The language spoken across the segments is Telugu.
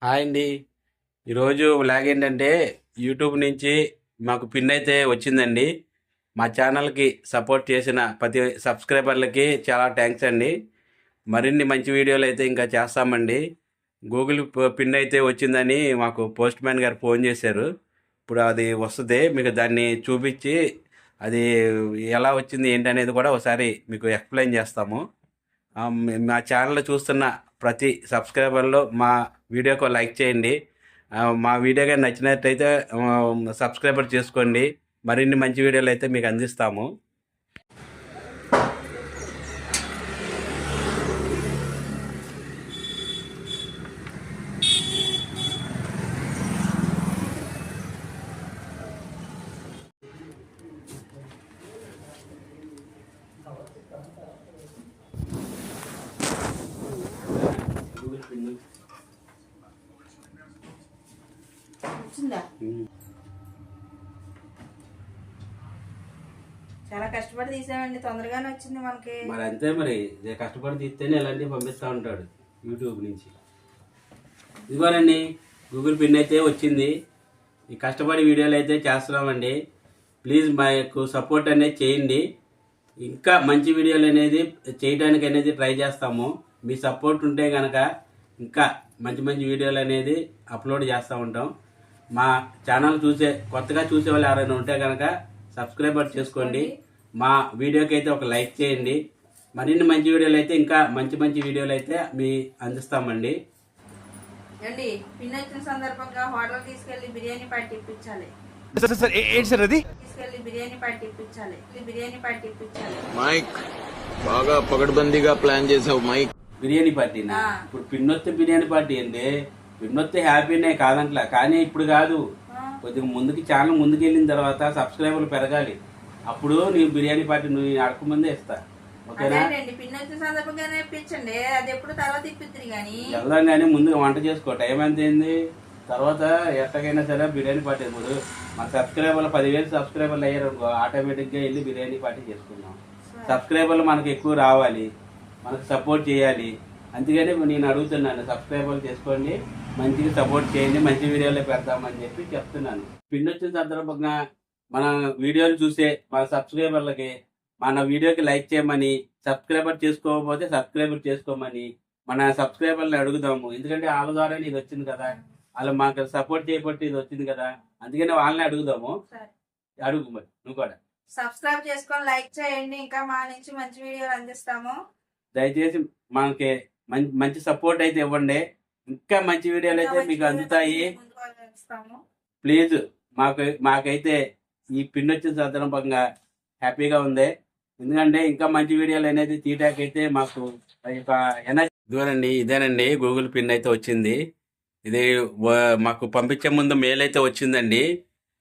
హాయ్ అండి. ఈరోజు లాగ్ ఏంటంటే యూట్యూబ్ నుంచి మాకు పిన్ అయితే వచ్చిందండి. మా ఛానల్కి సపోర్ట్ చేసిన ప్రతి సబ్స్క్రైబర్లకి చాలా థ్యాంక్స్ అండి. మరిన్ని మంచి వీడియోలు అయితే ఇంకా చేస్తామండి. గూగుల్ పిన్ అయితే వచ్చిందని మాకు పోస్ట్ మ్యాన్ గారు ఫోన్ చేశారు. ఇప్పుడు అది వస్తుంది, మీకు దాన్ని చూపించి అది ఎలా వచ్చింది ఏంటనేది కూడా ఒకసారి మీకు ఎక్స్ప్లెయిన్ చేస్తాము. మా ఛానల్ చూస్తున్న ప్రతి సబ్స్క్రైబర్లో మా వీడియోకి లైక్ చేయండి. మా వీడియో కానీ నచ్చినట్టయితే సబ్స్క్రైబర్ చేసుకోండి. మరిన్ని మంచి వీడియోలు అయితే మీకు అందిస్తాము. చాలా కష్టపడి తీసామండి, తొందరగానే వచ్చింది మనకి. మరి అంతే, మరి కష్టపడి తీస్తేనే ఇలాంటివి పంపిస్తూ ఉంటాడు యూట్యూబ్ నుంచి. ఇదిగోనండి, గూగుల్ పిన్ అయితే వచ్చింది. ఈ కష్టపడి వీడియోలు అయితే చేస్తున్నామండి. ప్లీజ్ మాకు సపోర్ట్ అనేది చేయండి. ఇంకా మంచి వీడియోలు అనేది చేయడానికి అనేది ట్రై చేస్తాము. మీ సపోర్ట్ ఉంటే కనుక ఇంకా మంచి మంచి వీడియోలు అనేది అప్లోడ్ చేస్తూ ఉంటాం. మా ఛానల్ కొత్తగా చూసే వాళ్ళు ఎవరైనా ఉంటే కనుక సబ్స్క్రైబర్ చేసుకోండి. మా వీడియోకి అయితే ఒక లైక్ చేయండి. మరిన్ని మంచి వీడియోలు అయితే ఇంకా మంచి మంచి వీడియోలు అయితే మీ అందిస్తామండి. అండి, పిన్ వచ్చిన సందర్భంగా హోటల్ తీసుకెళ్లి బిర్యానీ పార్టీ ఇప్పించాలి. తీసుకెళ్లి బిర్యానీ పార్టీ ఇప్పించాలి. మైక్ బాగా పగడ్బందీగా ప్లాన్ చేసావు మైక్. బిర్యానీ పార్టీ ఇప్పుడు పిన్నొత్తే బిర్యానీ పార్టీ అండి. పిన్నొత్తే హ్యాపీనే కాదంట్లా, కానీ ఇప్పుడు కాదు. కొద్దిగా ముందుకి ఛానల్ ముందుకు వెళ్ళిన తర్వాత సబ్స్క్రైబర్లు పెరగాలి. అప్పుడు నీ బిర్యానీ పార్టీ నువ్వు అడగకముందే ఇస్తా. ఓకేనా? పిన్ వచ్చిన సందర్భంగానే ఇప్పించండి. అది ఎప్పుడు తర్వాత ఇప్పిద్ది కానీ వెళ్దాం. కానీ ముందుగా వంట చేసుకో. టైం ఎంత అయింది? తర్వాత ఎట్టకైనా సరే బిర్యానీ పార్టీ. ఇప్పుడు మన సబ్స్క్రైబర్లు 10,000 సబ్స్క్రైబర్లు అయ్యారు అనుకో, ఆటోమేటిక్గా వెళ్ళి బిర్యానీ పార్టీ చేసుకుందాం. సబ్స్క్రైబర్లు మనకు ఎక్కువ రావాలి, మనకు సపోర్ట్ చేయాలి. అందుకని నేను అడుగుతున్నాను, సబ్స్క్రైబర్లు చేసుకోండి, మంచిగా సపోర్ట్ చేయండి, మంచి వీడియోలో పెడతామని చెప్పి చెప్తున్నాను. పిన్ వచ్చిన సందర్భంగా మన వీడియోలు చూసే మన సబ్స్క్రైబర్లకి మన వీడియోకి లైక్ చేయమని, సబ్స్క్రైబర్ చేసుకోకపోతే సబ్స్క్రైబర్ చేసుకోమని మన సబ్స్క్రైబర్ని అడుగుదాము. ఎందుకంటే వాళ్ళ ద్వారా ఇది వచ్చింది కదా, వాళ్ళు మాకు సపోర్ట్ చేయబట్టి ఇది వచ్చింది కదా, అందుకని వాళ్ళని అడుగుదాము. అడుగు మరి నువ్వు కూడా సబ్స్క్రైబ్ చేసుకొని లైక్ చేయండి. ఇంకా మా నుంచి మంచి వీడియోలు అందిస్తాము. దయచేసి మనకి మంచి సపోర్ట్ అయితే ఇవ్వండి. ఇంకా మంచి వీడియోలు అయితే మీకు అందుతాయి. ప్లీజ్ మాకైతే ఈ పిన్ వచ్చిన సందర్భంగా హ్యాపీగా ఉంది. ఎందుకంటే ఇంకా మంచి వీడియోలు అనేది తీయటాకైతే మాకు ఎనర్జీ. ఇదేనండి గూగుల్ పిన్ అయితే వచ్చింది. ఇది మాకు పంపించే ముందు మెయిల్ అయితే వచ్చిందండి.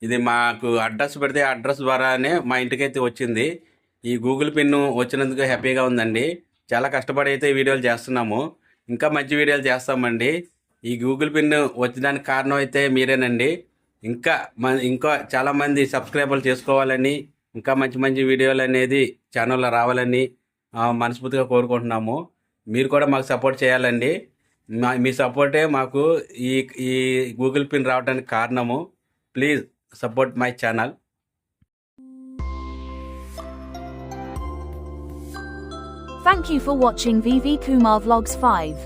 ఇది మాకు అడ్రస్ పెడితే అడ్రస్ ద్వారానే మా ఇంటికైతే వచ్చింది. ఈ గూగుల్ పిన్ వచ్చినందుకు హ్యాపీగా ఉందండి. చాలా కష్టపడి అయితే వీడియోలు చేస్తున్నాము. ఇంకా మంచి వీడియోలు చేస్తామండి. ఈ గూగుల్ పిన్ వచ్చడానికి కారణం అయితే మీరేనండి. ఇంకా చాలామంది సబ్స్క్రైబర్లు చేసుకోవాలని, ఇంకా మంచి మంచి వీడియోలు అనేది ఛానల్లో రావాలని మనస్ఫూర్తిగా కోరుకుంటున్నాము. మీరు కూడా మాకు సపోర్ట్ చేయాలండి. మీ సపోర్టే మాకు ఈ గూగుల్ పిన్ రావడానికి కారణము. Please support my channel. Thank you for watching VV Kumar Vlogs 5.